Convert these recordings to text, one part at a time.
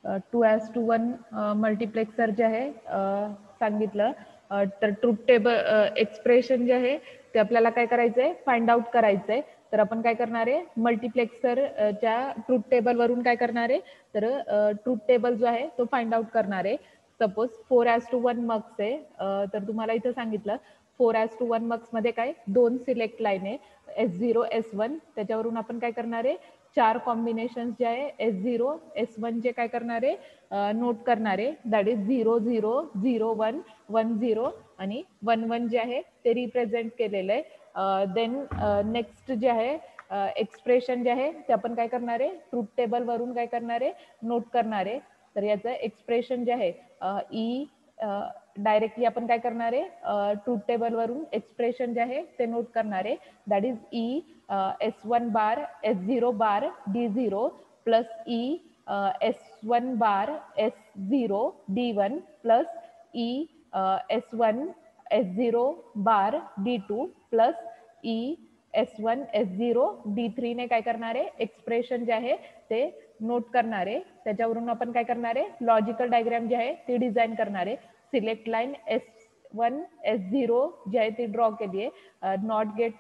2:1 multiplexer जे आहे सांगितलं. तर ट्रूथ टेबल एक्सप्रेशन जे आहे ते आपल्याला काय करायचंय, फाइंड आउट करायचंय. तर आपण काय करणार आहे, मल्टिप्लेक्सर च्या ट्रूथ टेबल वरून काय करणार आहे, तर ट्रूथ टेबल जो आहे तो फाइंड आउट करणार आहे. सपोज 4:1 मक्स आहे, तर तुम्हाला इथं सांगितलं 4:1 मक्स मध्ये काय दोन सिलेक्ट लाईन आहे, S0 S1. त्याच्यावरून आपण काय करणार आहे, 4 कॉम्बिनेशन जे आहे S0 S1 जे काय करणार आहे, नोट करणार आहे. दॅट इज 0 0 0 1 1 0 आणि 1 1 जे आहे ते रिप्रेझेंट केलेलं आहे. देन नेक्स्ट जे आहे एक्सप्रेशन जे आहे ते आपण काय करणार आहे, ट्रूथ टेबल वरून काय करणार आहे, नोट करणार आहे. तर याचं एक्सप्रेशन जे आहे ई डायरेक्टली आपण काय करणार आहे, ट्रूथ टेबल वरून एक्सप्रेशन जे आहे ते नोट करणार आहे. That is E S1 bar S0 bar D0 plus E S1 bar S0 D1 plus E S1 S0 bar D2 plus E S1 S0 D3 ने काय करणार आहे, एक्सप्रेशन जे आहे ते नोट करणार आहे. त्याच्यावरून आपण काय करणार आहे, लॉजिकल डायग्राम जे आहे ते डिझाईन करणार आहे. सिलेक्ट लाईन S1 S0 जे आहे ती ड्रॉ केली आहे. नॉट गेट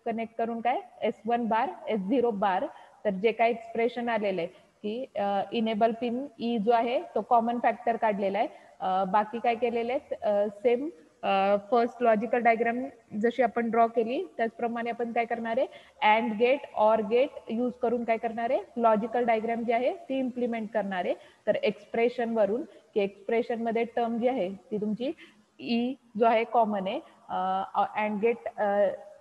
कनेक्ट करून काय S1 बार S0 बार. तर जे काय एक्सप्रेशन आलेलं आहे की इनेबल पिन ई जो आहे तो कॉमन फॅक्टर काढलेला आहे. बाकी काय केलेले आहेत, सेम फर्स्ट लॉजिकल डायग्राम जशी आपण ड्रॉ केली त्याचप्रमाणे आपण काय करणार आहे, and gate or gate use करून काय करणार आहे, लॉजिकल डायग्राम जी आहे ती इम्प्लिमेंट करणार आहे. तर एक्सप्रेशन वरून की एक्सप्रेशन मध्ये टर्म जी आहे ती तुमची ई जो आहे कॉमन आहे, अँड गेट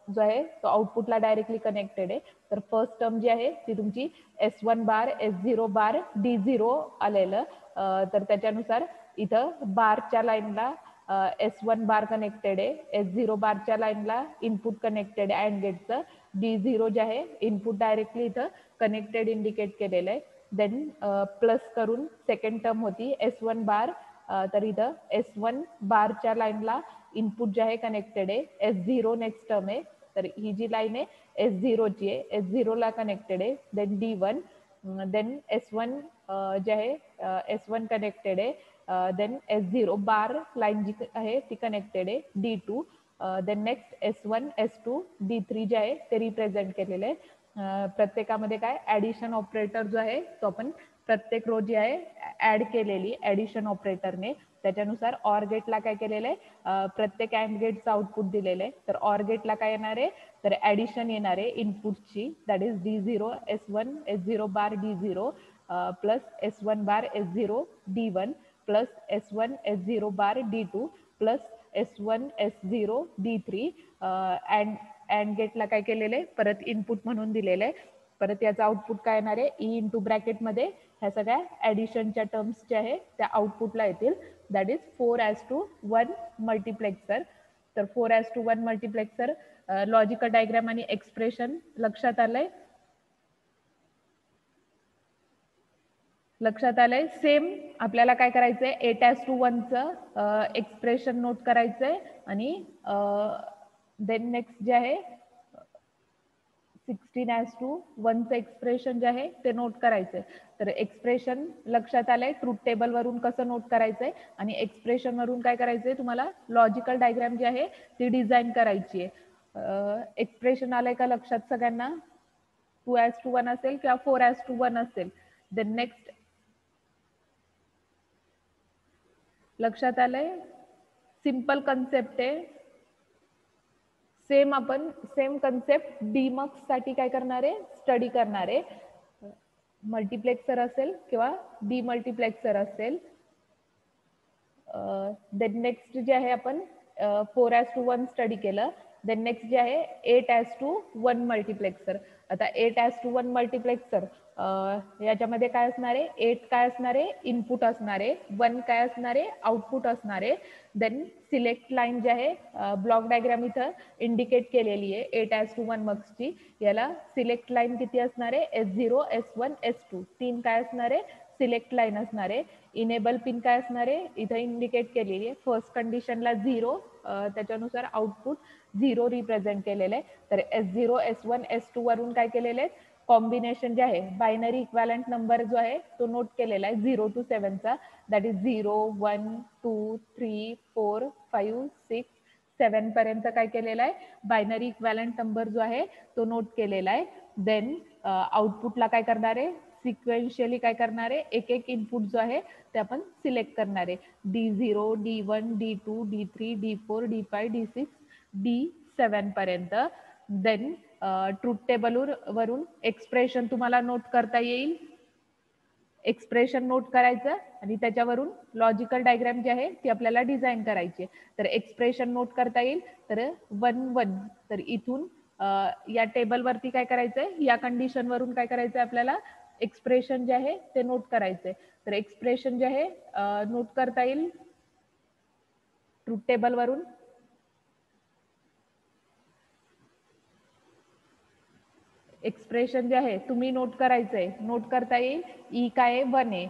जो आहे तो आउटपुटला डायरेक्टली कनेक्टेड आहे. तर फर्स्ट टर्म जी आहे ती तुमची S1 बार S0 बार D0 आलेलं. तर त्याच्यानुसार इथं बारच्या लाईनला S1 बार कनेक्टेड आहे, S0 बारच्या लाईनला इनपुट कनेक्टेड आहे अँड गेटचं. D0 जे आहे इनपुट डायरेक्टली इथं कनेक्टेड इंडिकेट केलेलं आहे. देन प्लस करून सेकंड टर्म होती S1 बार. तर इथं S1 बारच्या लाईनला इनपुट जे आहे कनेक्टेड आहे, S0 नेक्स्ट टर्म आहे. तर ही जी लाईन आहे S0 ची आहे, S0 ला कनेक्टेड आहे. देन D1, देन S1 जे आहे S1 कनेक्टेड आहे. देन S0 बार लाईन जी आहे ती कनेक्टेड आहे D2. Then next S1 S2 D3 जे आहे ते रिप्रेझेंट केलेले आहे. प्रत्येकामध्ये काय ऍडिशन ऑपरेटर जो आहे तो आपण प्रत्येक रो जी आहे ऍड केलेली ऍडिशन ऑपरेटरने. त्याच्यानुसार ऑर गेटला काय केलेलं आहे, प्रत्येक अँड गेटचं आउटपुट दिलेलं आहे. तर ऑर गेटला काय येणार आहे, तर ऍडिशन येणार आहे इनपुटची. That is D0 S1 S0 bar D0 plus S1 bar S0 D1 plus S1 S0 bar D2 plus S1 S0 D3. And गेटला काय केलेलं आहे, परत इनपुट म्हणून दिलेलं आहे. परत याचं आउटपुट काय येणार आहे, ई इंटू ब्रॅकेटमध्ये ह्या सगळ्या ऍडिशनच्या टर्म्स ज्या आहे त्या आउटपुटला येतील. That is 4:1 multiplexer. तर 4:1 मल्टिप्लेक्सर लॉजिकल डायग्राम आणि एक्सप्रेशन लक्षात आलंय. लक्षात आलंय. सेम आपल्याला काय करायचंय, 8:1चं एक्सप्रेशन नोट करायचंय आणि देन नेक्स्ट जे आहे 16:1चं एक्सप्रेशन जे आहे ते नोट करायचंय. तर एक्सप्रेशन लक्षात आलंय, ट्रूथ टेबल वरून कसं नोट करायचंय आणि एक्सप्रेशन वरून काय करायचंय, तुम्हाला लॉजिकल डायग्राम जी आहे ती डिझाईन करायची आहे. एक्सप्रेशन आलंय का लक्षात सगळ्यांना? 2:1 असेल किंवा 4:1 असेल. देन नेक्स्ट लक्षात आलंय, सिंपल कन्सेप्ट आहे. सेम आपण सेम कन्सेप्ट डीमक्स साठी काय करणार आहे, स्टडी करणार आहे. मल्टिप्लेक्सर असेल किंवा डीमल्टिप्लेक्सर असेल. देन नेक्स्ट जे आहे आपण 4:1 स्टडी केलं. देन नेक्स्ट जे आहे 8:1 मल्टिप्लेक्सर. आता 8:1 मल्टिप्लेक्सर याच्यामध्ये काय असणार आहे, 8 काय असणार आहे, इनपुट असणार आहे, 1 काय असणार आहे, आउटपुट असणार आहे. देन सिलेक्ट लाईन जे आहे ब्लॉक डायग्राम इथं इंडिकेट केलेली आहे 8:1 मक्सची. याला सिलेक्ट लाईन किती असणार आहे, S0 S1 S2 तीन काय असणार आहे, सिलेक्ट लाईन असणार आहे. इनेबल पिन काय असणार आहे, इथं इंडिकेट केलेली आहे. फर्स्ट कंडिशनला 0, त्याच्यानुसार आउटपुट 0 रिप्रेझेंट केलेलं आहे. तर S0 S1 S2 वरून काय केलेलं आहे, कॉम्बिनेशन जे आहे बायनरी इक्वॅलंट नंबर जो आहे तो नोट केलेला आहे 0 to 7 चा, दॅट इज 0 1 2 3 4 5 6 7 पर्यंत काय केलेला आहे बायनरी इक्वॅलंट नंबर जो आहे तो नोट केलेला आहे. देन आउटपुटला काय करणार आहे सिक्वेन्शियली काय करणार आहे एक एक इनपुट जो आहे ते आपण सिलेक्ट करणार आहे D0 D1 D2 D3 D4 D5 D6 D7 पर्यंत. देन ट्रूथ टेबल वरून एक्सप्रेशन तुम्हाला नोट करता येईल, एक्सप्रेशन नोट करायचं आणि त्याच्यावरून लॉजिकल डायग्राम जी आहे ती आपल्याला डिझाईन करायची. तर एक्सप्रेशन नोट करता येईल तर 1 1 तर इथून या टेबलवरती काय करायचंय या कंडिशनवरून काय करायचंय आपल्याला एक्सप्रेशन जे आहे ते नोट करायचंय. तर एक्सप्रेशन जे आहे नोट करता येईल ट्रूथ टेबल वरून. एक्सप्रेशन जे आहे तुम्ही नोट करायचंय, नोट करता येईल ई काय 1 आहे,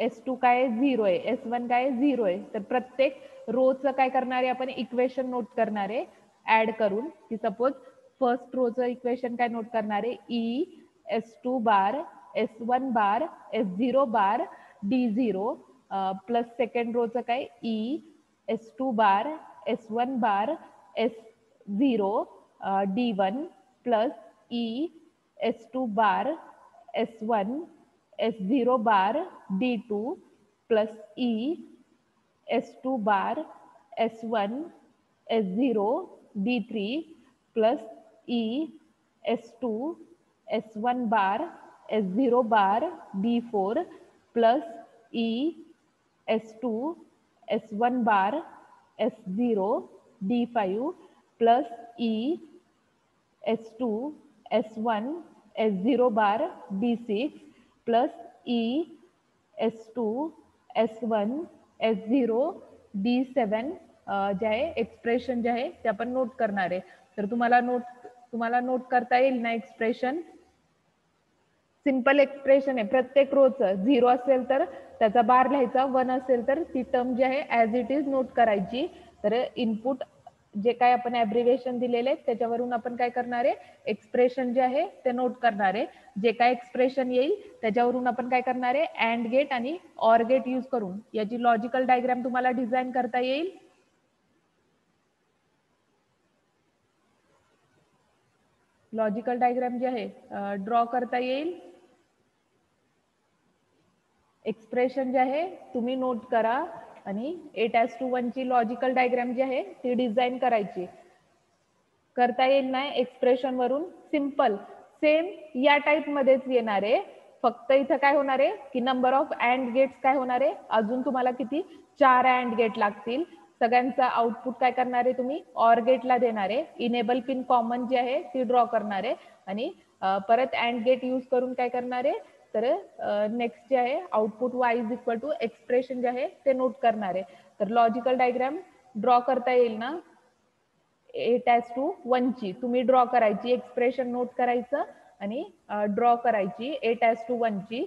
S2 काय 0 आहे, S1 काय 0 आहे. तर प्रत्येक रोचं काय करणार आहे आपण इक्वेशन नोट करणार आहे ऍड करून, की सपोज फर्स्ट रोचं इक्वेशन काय नोट करणार आहे ई S2 बार S1 बार S0 बार D0 प्लस सेकंड रोचं काय ई S2 बार S1 बार S0 D1 plus E S2 बार S1 S0 बार D2 प्लस ई S2 बार S1 S0 D3 plus E S2 S1 बार S0 बार D4 plus E S2 S1 बार S0 D5 plus E S2 S1 S0 बार D6 plus E S2 S1 S0 D7 जे आहे expression जे आहे ते आपण note करणार आहे. तर तुम्हाला नोट करता येईल ना एक्सप्रेशन. सिंपल एक्सप्रेशन आहे प्रत्येक रोचं 0 असेल तर त्याचा बार लिहायचा, 1 असेल तर ती टर्म जी आहे ॲज इट इज नोट करायची. तर इनपुट जे काय आपण ॲब्रिव्हिएशन दिलेले आहेत त्याच्यावरून आपण काय करणार आहे एक्सप्रेशन जे आहे ते नोट करणार आहे. जे काय एक्सप्रेशन येईल त्याच्यावरून आपण काय करणार आहे अँड गेट आणि ऑर गेट यूज करून याची लॉजिकल डायग्राम तुम्हाला डिझाईन करता येईल. लॉजिकल डायग्राम जे आहे ड्रॉ करता येईल. एक्सप्रेशन जे आहे तुम्ही नोट करा आणि 8:1 ची लॉजिकल डायग्राम जी आहे ती डिझाईन करायची. करता येईल ना एक्सप्रेशन वरून. सिंपल सेम या टाइप मध्येच येणार आहे, फक्त इथं काय होणार आहे की नंबर ऑफ अँड गेट्स काय होणार आहे अजून तुम्हाला किती 4 अँड गेट लागतील. सगळ्यांचा आउटपुट काय करणार आहे तुम्ही ऑर गेटला देणार आहे. इनेबल पिन कॉमन जी आहे ती ड्रॉ करणार आहे आणि परत अँड गेट यूज करून काय करणार आहे तर नेक्स्ट जे आहे output y is equal to expression जे आहे ते नोट करणार आहे. तर लॉजिकल डायग्राम ड्रॉ करता येईल ना 8:1 ची तुम्ही ड्रॉ करायची, एक्सप्रेशन नोट करायचं आणि ड्रॉ करायची 8:1 ची.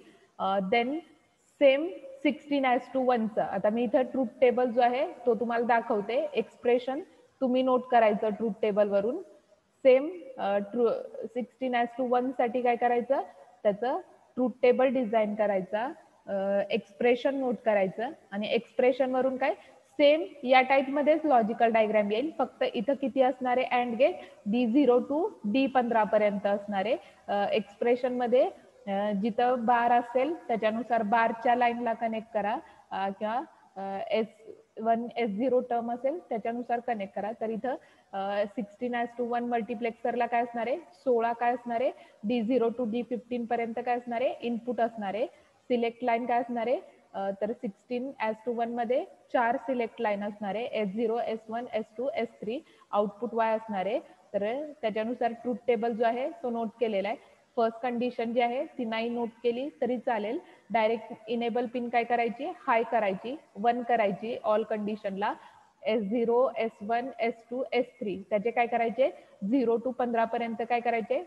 देन सेम 16:1 चं आता मी इथं ट्रूथ टेबल जो आहे तो तुम्हाला दाखवते. एक्सप्रेशन तुम्ही नोट करायचं ट्रूथ टेबल वरून. सेम 16:1 साठी काय करायचं त्याचं ट्रूथ टेबल डिझाईन करायचा, एक्सप्रेशन नोट करायचं आणि एक्सप्रेशन वरून काय सेम या टाइप मध्येच लॉजिकल डायग्राम येईल, फक्त इथं किती असणार आहे and gate D0 to D15 पर्यंत असणार आहे. एक्सप्रेशन मध्ये जिथं बार असेल त्याच्यानुसार बारच्या लाईनला कनेक्ट करा किंवा S1 S0 टर्म असेल त्याच्यानुसार कनेक्ट करा. तर इथं 16:1 मल्टिप्लेक्सरला काय असणार आहे 16 काय असणार आहे D0 to D15 पर्यंत काय असणार आहे इनपुट असणार आहे. सिलेक्ट लाईन काय असणार आहे तर 16:1 मध्ये 4 सिलेक्ट लाईन असणार आहे S0 S1 S2 S3. Output Y असणार आहे. तर त्याच्यानुसार ट्रूथ टेबल जो आहे तो नोट केलेला आहे. फर्स्ट कंडिशन जी आहे ती नाही नोट केली तरी चालेल, डायरेक्ट इनेबल पिन काय करायची हाय करायची, 1 करायची ऑल कंडिशनला. S0 S1 S2 S3 त्याचे काय करायचे 0 to 15 पर्यंत काय करायचे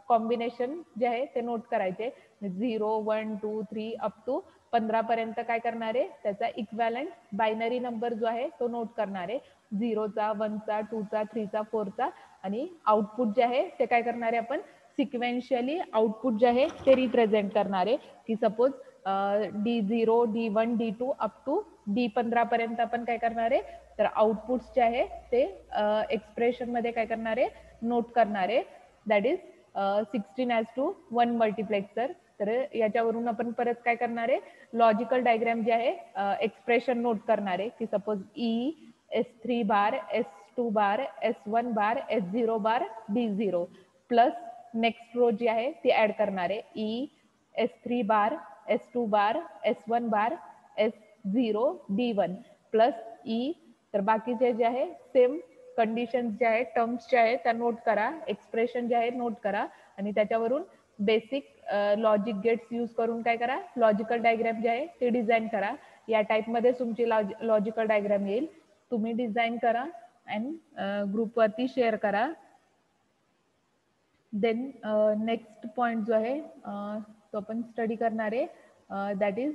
कॉम्बिनेशन जे आहे ते नोट करायचे. 0 1 2 3 अप टू 15 पर्यंत काय करणार आहे त्याचा इक्वॅलंट बायनरी नंबर जो आहे तो नोट करणार आहे. 0 चा 1 चा 2 चा 3 चा 4 चा आणि आउटपुट जे आहे ते काय करणार आहे आपण सिक्वेन्शियली आउटपुट जे आहे ते रिप्रेझेंट करणार आहे, की suppose D0, D1, D2 up to D15 पर्यंत आपण काय करणार आहे, तर आउटपुट्स जे आहे ते एक्सप्रेशन मध्ये काय करणार आहे, नोट करणार आहे. That is 16:1 multiplexer. तर याच्यावरून आपण परत काय करणार आहे, लॉजिकल डायग्राम जे आहे एक्सप्रेशन नोट करणार आहे, की सपोज ई S3 बार, S2 बार, S1 बार, S0 बार, D0 प्लस नेक्स्ट रो जी आहे ती ऍड करणार आहे, ई S3 बार, S2 बार, S1 बार, S0 D1 प्लस ई. तर बाकीचे जे आहे सेम कंडिशन जे आहे, टर्म्स जे आहे त्या नोट करा, एक्सप्रेशन जे आहे नोट करा आणि त्याच्यावरून बेसिक लॉजिक गेट्स यूज करून काय करा, लॉजिकल डायग्राम जे आहे ते डिझाईन करा. या टाइप मध्ये तुमची लॉजिकल डायग्राम येईल. तुम्ही डिझाईन करा अँड ग्रुपवरती शेअर करा. देन नेक्स्ट पॉइंट जो आहे तो आपण स्टडी करणार आहे, that is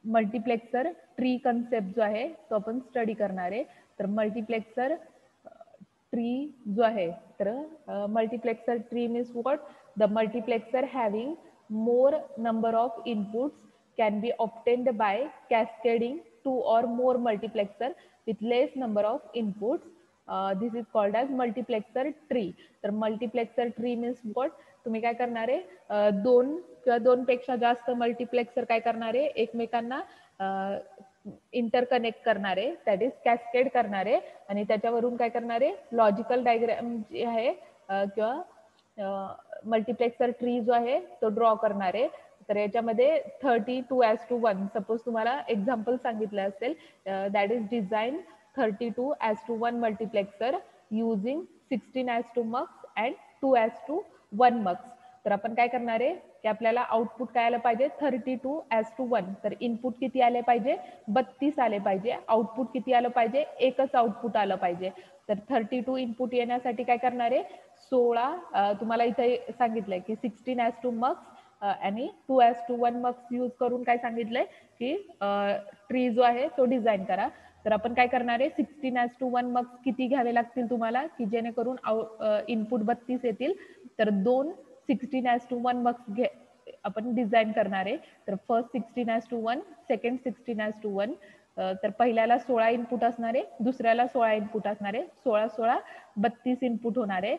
multiplexer tree concept जो आहे तो आपण स्टडी करणार आहे. तर मल्टिप्लेक्सर ट्री जो आहे, तर multiplexer tree means what, the multiplexer having more number of inputs can be obtained by cascading two or more multiplexer with less number of inputs. This is called as multiplexer tree. तर multiplexer tree means what, तुम्ही काय करणार आहे, दोन किंवा दोन पेक्षा जास्त मल्टिप्लेक्सर काय करणार आहे, एकमेकांना इंटरकनेक्ट करणार आहे, दॅट इज कॅस्केड करणार आहे आणि त्याच्यावरून काय करणार आहे, लॉजिकल डायग्राम जे आहे किंवा मल्टिप्लेक्सर ट्री जो आहे तो ड्रॉ करणार आहे. तर याच्यामध्ये 32:1 सपोज तुम्हाला एक्झाम्पल सांगितलं असेल, that is design 32:1 multiplexer using 16:2 mux and 2:1 mux. तर आपण काय करणार आहे, की आपल्याला आउटपुट काय आलं पाहिजे, 32:1. तर इनपुट किती आले पाहिजे, 32 आले पाहिजे. आउटपुट किती आलं पाहिजे, एकच आउटपुट आलं पाहिजे. तर 32 इनपुट येण्यासाठी काय करणार आहे, 16 तुम्हाला इथे सांगितलंय की 16:2 मक्स आणि 2:1 मक्स यूज करून काय सांगितलंय, की ट्री जो आहे तो डिझाईन करा. तर आपण काय करणार आहे, 16:1 मक्स किती घ्यावे लागतील तुम्हाला, की जेणेकरून इनपुट 32 येतील. तर 2 16:1 मक्स आपण डिझाईन करणार आहे. तर फर्स्ट 16:1, सेकंड 16:1. तर पहिल्याला 16 इनपुट असणार आहे, दुसऱ्याला 16 इनपुट असणार आहे. 16 32 इनपुट होणार आहे.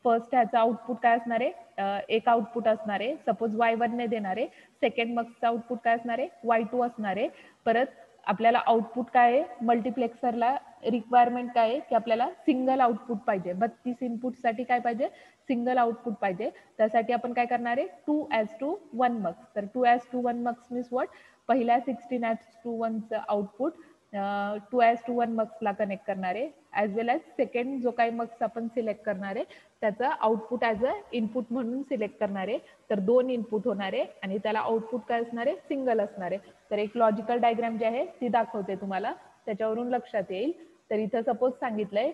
फर्स्ट ह्याचा आउटपुट काय असणार आहे, एक आउटपुट असणार आहे, सपोज Y1 ने देणार आहे. सेकंड मक्सचा आउटपुट काय असणार आहे, Y2 असणार आहे. परत आपल्याला आउटपुट काय आहे, मल्टिप्लेक्सरला रिक्वायरमेंट काय आहे, की आपल्याला सिंगल आउटपुट पाहिजे. 32 इनपुट साठी काय पाहिजे, सिंगल आउटपुट पाहिजे. त्यासाठी आपण काय करणार आहे, 2:1 मक्स. तर 2:1 मक्स मीन्स व्हॉट, पहिल्या 16:1चं आउटपुट 2:1 मक्सला कनेक्ट करणार आहे, ॲज वेल ॲज सेकंड जो काही मक्स आपण सिलेक्ट करणार आहे त्याचं आउटपुट ॲज अ इनपुट म्हणून सिलेक्ट करणार आहे. तर 2 इनपुट होणार आहे आणि त्याला आउटपुट काय असणार आहे, सिंगल असणार आहे. तर एक लॉजिकल डायग्राम जी आहे ती दाखवते तुम्हाला, त्याच्यावरून लक्षात येईल. तर इथं सपोज सांगितलंय,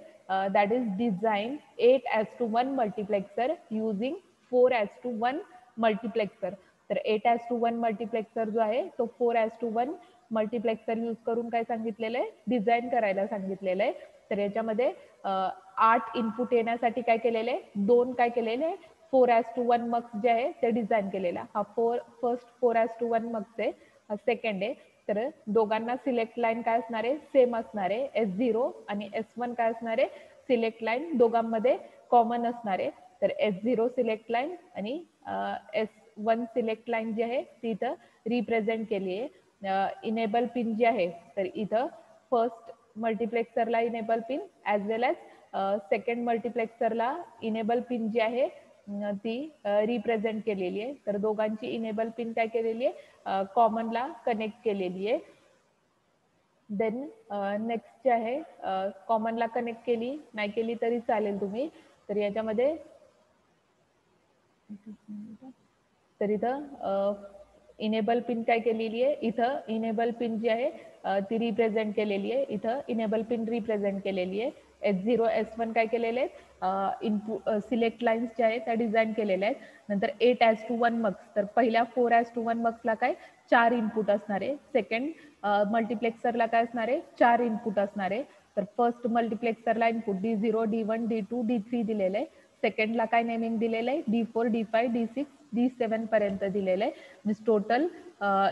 that is design 8:1 multiplexer using 4:1 multiplexer. तर 8:1 मल्टिप्लेक्सर जो आहे तो 4:1 मल्टिप्लेक्सर यूज करून काय सांगितलेलं आहे, डिझाईन करायला सांगितलेलं आहे. तर याच्यामध्ये 8 इनपुट येण्यासाठी काय केलेलं आहे, 2 काय केलेले आहे, 4:1 मक्स जे आहे ते डिझाईन केलेला. हा फर्स्ट 4:1 मक्स आहे, हा सेकंड आहे. तर दोघांना सिलेक्ट लाईन काय असणार आहे, सेम असणार आहे. S0 आणि S1 काय असणार आहे, सिलेक्ट लाईन दोघांमध्ये कॉमन असणार आहे. तर S0 सिलेक्ट लाईन आणि S1 सिलेक्ट लाईन जी आहे ती इथं रिप्रेझेंट केली आहे. इनेबल पिन जी आहे, तर इथं फर्स्ट मल्टिप्लेक्सरला इनेबल पिन ॲज वेल ॲज सेकंड मल्टिप्लेक्सरला इनेबल पिन जी आहे ती रिप्रेझेंट केलेली आहे. तर दोघांची इनेबल पिन काय केलेली आहे, कॉमनला कनेक्ट केलेली आहे. देन नेक्स्ट जे आहे, कॉमनला कनेक्ट केली नाही केली तरी चालेल तुम्ही. तर याच्यामध्ये तर इथं इनेबल पिन काय केलेली आहे, इथं इनेबल पिन जी आहे ती रिप्रेझेंट केलेली आहे. इथं इनेबल पिन रिप्रेझेंट केलेली आहे. S0 S1 काय केलेले आहेत, इनपुट सिलेक्ट लाईन्स ज्या आहेत त्या डिझाईन केलेल्या आहेत. नंतर 8:1 मक्स, तर पहिल्या 4:1 मक्सला काय 4 इनपुट असणार आहे. सेकंड मल्टिप्लेक्सरला काय असणार आहे, 4 इनपुट असणार आहे. तर first मल्टिप्लेक्सरला input D0 D1 D2 D3 दिलेलं आहे. सेकंडला काय नेमिंग दिलेलं आहे, D4, D5, D6, D7 पर्यंत दिलेलं आहे. मीन्स टोटल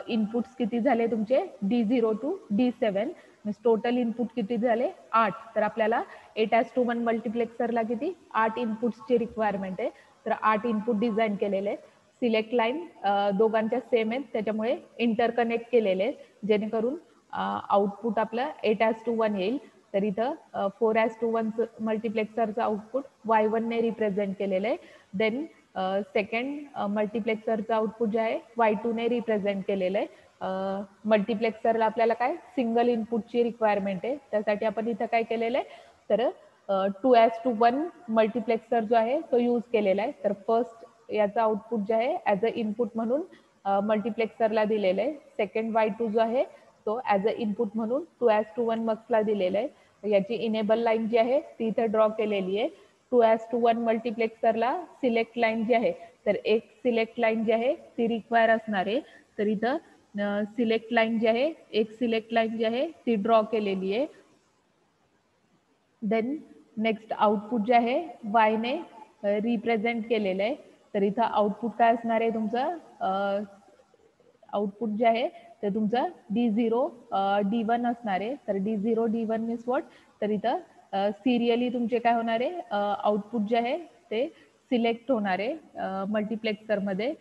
इनपुट्स किती झाले तुमचे D0 to D7. Means total input किती झाले 8. तर आपल्याला 8:1 मल्टिप्लेक्सरला किती 8 इनपुट्सची रिक्वायरमेंट आहे. तर 8 इनपुट डिझाईन केलेले आहेत. सिलेक्ट लाईन दोघांच्या सेम आहेत, त्याच्यामुळे इंटरकनेक्ट केलेले आहेत जेणेकरून आउटपुट आपलं 8:1 येईल. तर इथं 4:1 मल्टिप्लेक्सरचं आउटपुट Y1 ने रिप्रेझेंट केलेलं आहे. देन सेकंड मल्टिप्लेक्सरचं आउटपुट जे आहे Y2 ने रिप्रेझेंट केलेलं आहे. मल्टिप्लेक्सरला आपल्याला काय सिंगल इनपुटची रिक्वायरमेंट आहे, त्यासाठी आपण इथं काय केलेलं आहे, तर 2:1 मल्टिप्लेक्सर जो आहे तो यूज केलेला आहे. तर फर्स्ट याचा आउटपुट जे आहे ॲज अ इनपुट म्हणून मल्टिप्लेक्सरला दिलेलं आहे. सेकंड Y2 जो आहे तो ॲज अ इनपुट म्हणून 2:1 मक्सला दिलेला आहे. याची इनेबल लाईन जी आहे ती इथं ड्रॉ केलेली आहे. 2:1 मल्टिप्लेक्सरला सिलेक्ट लाईन जी आहे, तर एक सिलेक्ट लाईन जी आहे ती रिक्वायर असणार आहे. तर इथं सिलेक्ट लाईन जी आहे, एक सिलेक्ट लाईन जी आहे ती ड्रॉ केलेली आहे. देन नेक्स्ट आउटपुट जे आहे Y ने रिप्रेझेंट केलेलं आहे. तर इथं आउटपुट काय असणार आहे तुमचं, आउटपुट जे आहे ते तुमचं D0 D1 असणार आहे. तर D0 D1 मीन्स व्हॉट, तर इथं सिरियली तुमचे काय होणार आहे आउटपुट जे आहे ते सिलेक्ट होणार आहे मल्टिप्लेक्सरमध्ये.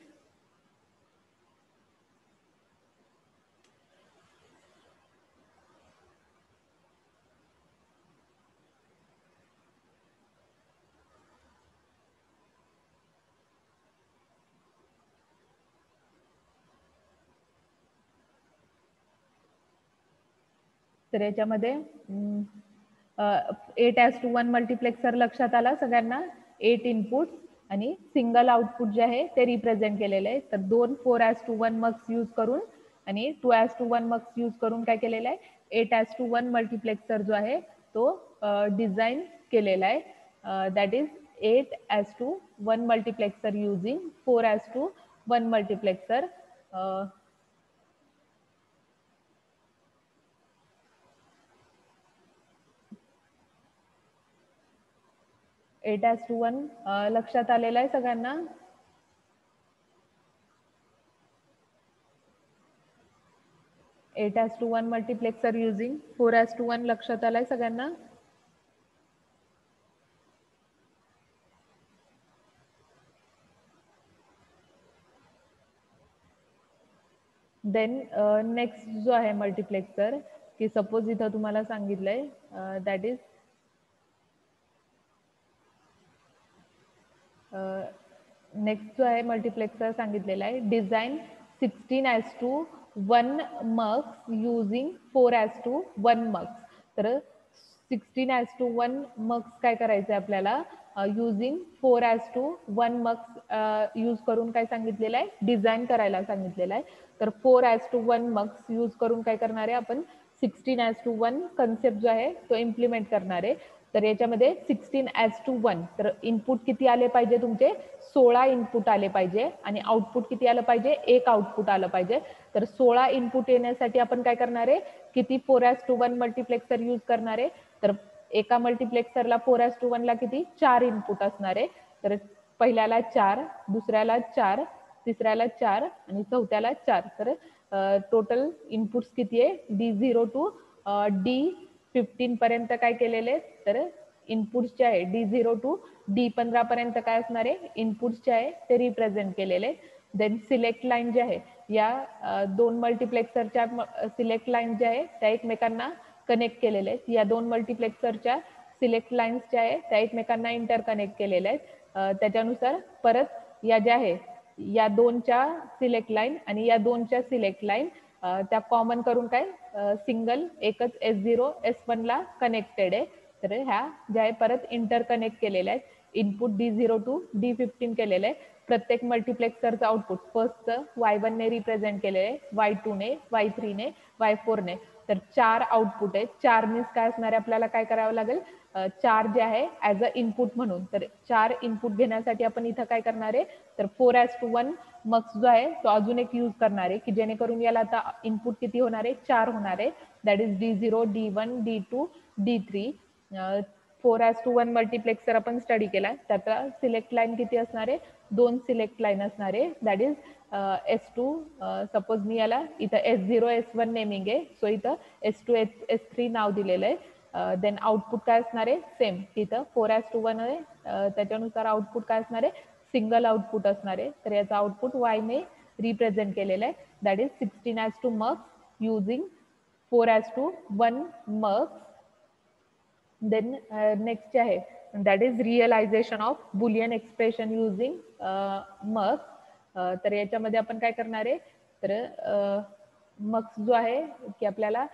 तर याच्यामध्ये 8:1 मल्टिप्लेक्सर लक्षात आला सगळ्यांना. 8 इनपुट आणि सिंगल आउटपुट जे आहे ते रिप्रेझेंट केलेले आहे. तर 2 4:1 मक्स यूज करून आणि 2:1 मक्स यूज करून काय केलेलं आहे, 8:1 मल्टिप्लेक्सर जो आहे तो डिझाईन केलेला आहे. That is 8:1 multiplexer using 4:1 multiplexer. 8:1 लक्षात आलेला आहे सगळ्यांना. Eight as two one multiplexer using 4:1 लक्षात आलाय सगळ्यांना. देन नेक्स्ट जो आहे मल्टिप्लेक्सर, की सपोज इथं तुम्हाला सांगितलंय दॅट इज नेक्स्ट जो आहे मल्टिप्लेक्सर सांगितलेला आहे डिझाईन 16:1 मक्स युझिंग 4:1 मक्स. तर 16:1 मक्स काय करायचं आहे आपल्याला, युझिंग 4:1 मक्स यूज करून काय सांगितलेलं आहे, डिझाईन करायला सांगितलेलं आहे. तर 4:1 मक्स यूज करून काय करणार आहे आपण, 16:1 कन्सेप्ट जो आहे तो इम्प्लिमेंट करणार आहे. तर याच्यामध्ये 16:1 तर इनपुट किती आले पाहिजे तुमचे, 16 इनपुट आले पाहिजे आणि आउटपुट किती आलं पाहिजे, एक आउटपुट आलं पाहिजे. तर 16 इनपुट येण्यासाठी आपण काय करणार आहे, किती 4:1 मल्टिप्लेक्सर यूज करणार आहे. तर एका मल्टिप्लेक्सरला 4:1 ला किती 4 इनपुट असणार आहे. तर पहिल्याला 4, दुसऱ्याला 4, तिसऱ्याला 4 आणि चौथ्याला 4. तर टोटल इनपुट्स किती आहे, D0 to D15 पर्यंत काय केलेले, तर इनपुट्स जे आहे D0 to D15 पर्यंत काय असणार आहे, इनपुट्स जे आहे ते रिप्रेझेंट केलेले. देन सिलेक्ट लाईन जे आहे, या दोन मल्टिप्लेक्सरच्या सिलेक्ट लाईन ज्या आहे त्या एकमेकांना कनेक्ट केलेल्या आहेत. या दोन मल्टिप्लेक्सरच्या सिलेक्ट लाईन्स ज्या आहे त्या एकमेकांना इंटरकनेक्ट केलेल्या आहेत. त्याच्यानुसार परत या ज्या आहे या दोनच्या सिलेक्ट लाईन आणि या दोनच्या सिलेक्ट लाईन त्या कॉमन करून काय सिंगल एकच S0 S1 ला कनेक्टेड आहे. तर ह्या ज्या आहे परत इंटरकनेक्ट केलेल्या आहेत. इनपुट D0 to D15 केलेलं आहे. प्रत्येक मल्टिप्लेक्सरचं आउटपुट फर्स्टचं Y1 ने रिप्रेझेंट केलेलं आहे, Y2 ने, Y3 ने, Y4 ने. तर 4 आउटपुट आहेत. 4 मीन्स काय असणार आहे, आपल्याला काय करावं लागेल, 4 जे आहे ॲज अ इनपुट म्हणून. तर 4 इनपुट घेण्यासाठी आपण इथं काय करणार आहे, तर 4:1 मक्स जो आहे तो अजून एक यूज करणार आहे, की जेणेकरून याला आता इनपुट किती होणार आहे, 4 होणार आहे. That is D0, D1, D2, D3. 4:1 multiplexer आपण स्टडी केला. त्याचा सिलेक्ट लाईन किती असणार आहे? 2 सिलेक्ट लाईन असणार आहे. That is S2. सपोज मी याला इथं S0 S1 नेमिंग आहे, सो इथं S2 S3 नाव दिलेलं आहे. देन आउटपुट काय असणार आहे? सेम. इथं 4:1 आहे, त्याच्यानुसार आउटपुट काय असणार आहे? सिंगल आउटपुट असणार आहे. तर याचा आउटपुट Y ने रिप्रेझेंट केलेलं आहे. That is 16:2 mux using 4:1 mux. Then next जे आहे that is realization of Boolean expression using mux. तर याच्यामध्ये आपण काय करणार आहे? तर मक्स जो आहे की आपल्याला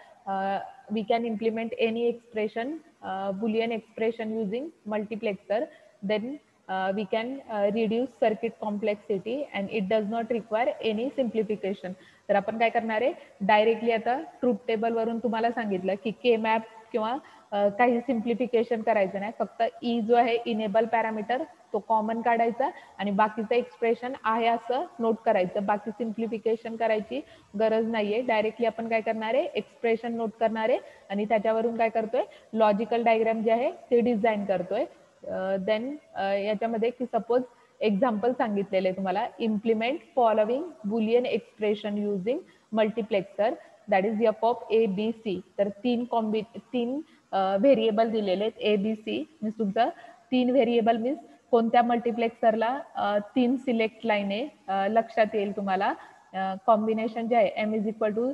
we can implement any expression, Boolean expression using multiplexer. Then we can reduce circuit complexity and it does not require any simplification. तर आपण काय करणार आहे? डायरेक्टली आता ट्रूथ टेबल वरून तुम्हाला सांगितलं की के मॅप किंवा काही सिम्प्लिफिकेशन करायचं नाही. फक्त ई जो आहे इनेबल पॅरामीटर तो कॉमन काढायचा आणि बाकीचं एक्सप्रेशन आहे असं नोट करायचं. बाकी सिम्प्लिफिकेशन करायची गरज नाहीये. डायरेक्टली आपण काय करणार आहे? एक्सप्रेशन नोट करणार आहे आणि त्याच्यावरून काय करतोय? लॉजिकल डायग्राम जे आहे ते डिझाईन करतोय. देन याच्यामध्ये की सपोज एक्झाम्पल सांगितलेले तुम्हाला, implement following Boolean expression using multiplexer that is F of A B C. तर तीन व्हेरिएबल दिलेले आहेत ए बी सी. मीन्स तुमचं 3 व्हेरिएबल मीन्स कोणत्या मल्टिप्लेक्सरला 3 सिलेक्ट लाईन आहे लक्षात येईल तुम्हाला. कॉम्बिनेशन जे आहे एम इज इक्वल टू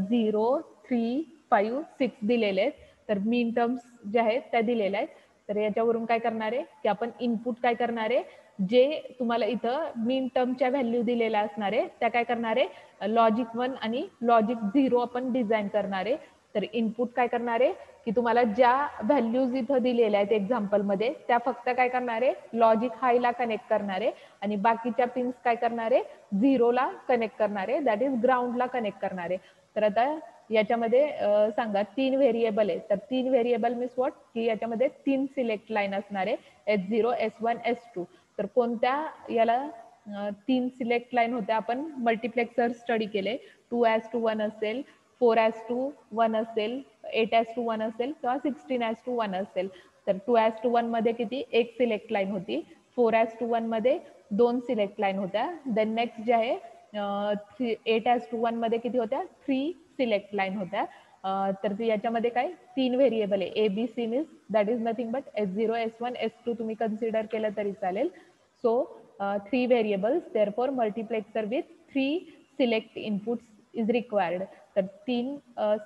0 3 5 6 दिलेले आहेत. तर मीन टर्म्स ज्या आहेत त्या दिलेल्या आहेत. तर याच्यावरून काय करणार आहे की आपण इनपुट काय करणार आहे? जे तुम्हाला इथं मीन टर्मच्या व्हॅल्यू दिलेल्या असणार आहे त्या काय करणार आहे? लॉजिक 1 आणि लॉजिक 0 आपण डिझाईन करणार आहे. तर इनपुट काय करणार आहे की तुम्हाला ज्या व्हॅल्यूज इथं दिलेल्या आहेत एक्झाम्पलमध्ये त्या फक्त काय करणार आहे? लॉजिक हायला कनेक्ट करणार आहे आणि बाकीच्या पिन्स काय करणार आहे? 0ला कनेक्ट करणार आहे, दॅट इज ग्राउंडला कनेक्ट करणार आहे. तर आता याच्यामध्ये सांगा 3 व्हेरिएबल आहे. तर 3 व्हेरिएबल मीन्स व्हॉट की याच्यामध्ये 3 सिलेक्ट लाईन असणार आहे, S0 S1 S2. तर कोणत्या याला 3 सिलेक्ट लाईन होत्या? आपण मल्टिप्लेक्सर स्टडी केले. 2:1 असेल, 4:1 असेल, 8:1 असेल किंवा 16:1 असेल. तर 2:1 मध्ये किती? 1 सिलेक्ट लाईन होती. 4:1 मध्ये 2 सिलेक्ट लाईन होत्या. देन नेक्स्ट जे आहे 8:1 मध्ये किती होत्या? 3 सिलेक्ट लाईन होत्या. तर याच्यामध्ये काय 3 व्हेरिएबल आहे. A B C means that is nothing but S0 S1 S2 तुम्ही कन्सिडर केलं तरी चालेल. So 3 variables, therefore multiplexer with 3 select inputs is required. तर 3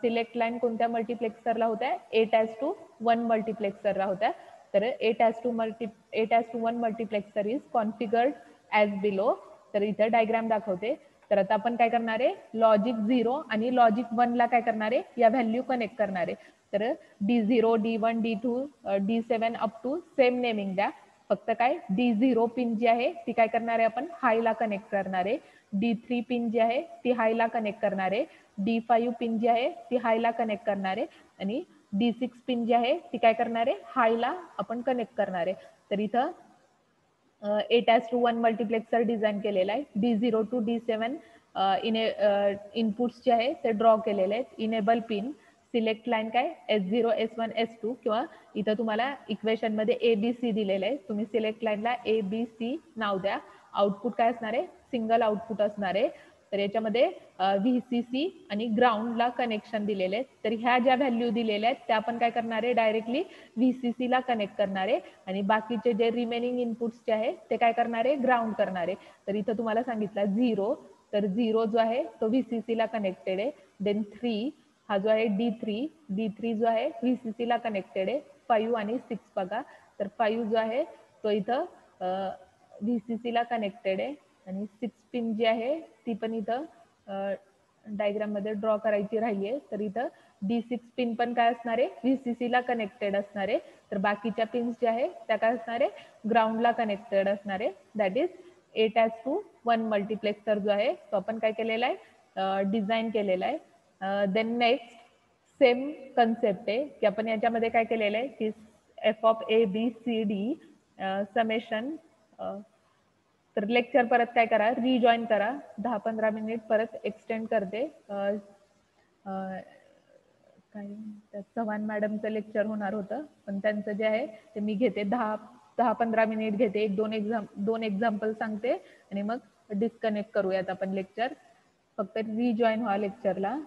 सिलेक्ट लाईन कोणत्या मल्टिप्लेक्सरला होत्या? 8:1 मल्टिप्लेक्सरला होत्या. तर 8:1 multiplexer is configured as below. तर इथं डायग्राम दाखवते. तर आता आपण काय करणार आहे? लॉजिक 0 आणि लॉजिक 1 ला काय करणार आहे? या व्हॅल्यू कनेक्ट करणार आहे. तर D0 D1 D2 D7 up to same naming द्या. फक्त काय D0 पिन जी आहे ती काय करणार आहे? आपण हायला कनेक्ट करणार आहे. D3 पिन जी आहे ती हायला कनेक्ट करणार आहे. D5 पिन जी आहे ती हायला कनेक्ट करणार आहे आणि D6 पिन जी आहे ती काय करणार आहे? हायला आपण कनेक्ट करणार आहे. तर इथं 8:1 मल्टिप्लेक्सर डिझाईन केलेला आहे. D0 टू D7 इनपुट्स जे आहे ते ड्रॉ केलेले आहेत. इनेबल पिन, सिलेक्ट लाईन काय S0 S1 S2 किंवा इथं तुम्हाला इक्वेशन मध्ये ABC दिलेलं आहे. तुम्ही सिलेक्ट लाईनला ABC नाव द्या. आउटपुट काय असणार आहे? सिंगल आउटपुट असणार आहे. तर याच्यामध्ये VCC आणि ग्राउंडला कनेक्शन दिलेले आहेत. तर ह्या ज्या व्हॅल्यू दिलेल्या आहेत त्या आपण काय करणार आहे? डायरेक्टली VCC ला कनेक्ट करणार आहे आणि बाकीचे जे रिमेनिंग इनपुट्स जे आहे ते काय करणार आहे? ग्राउंड करणार आहे. तर इथं तुम्हाला सांगितलं 0, तर 0 जो आहे तो VCC ला कनेक्टेड आहे. देन 3 हा जो आहे D3 जो आहे VCC ला कनेक्टेड आहे. 5 आणि 6 बघा. तर 5 जो आहे तो इथं VCC ला कनेक्टेड आहे आणि 6 पिन जी आहे ती पण इथं डायग्राम मध्ये ड्रॉ करायची राहिली. तर इथं D6 पिन पण काय असणार आहे? VCC ला कनेक्टेड असणार आहे. तर बाकीच्या पिन्स ज्या आहे त्या काय असणार आहे? ग्राउंडला कनेक्टेड असणार आहे. दॅट इज 8:1 मल्टिप्लेक्सर जो आहे तो आपण काय केलेला आहे? डिझाईन केलेला आहे. देन नेक्स्ट सेम कन्सेप्ट आहे की आपण याच्यामध्ये काय केलेलं आहे की F of A B C D summation. तर लेक्चर परत काय करा? रिजॉईन करा. 10-15 मिनिट परत एक्सटेंड करते. काय चव्हाण मॅडमचं लेक्चर होणार होतं, पण त्यांचं जे आहे ते मी घेते 10-15 मिनिट घेते, दोन एक्झाम्पल सांगते आणि मग डिस्कनेक्ट करूयात आपण लेक्चर. फक्त रिजॉईन व्हा लेक्चरला.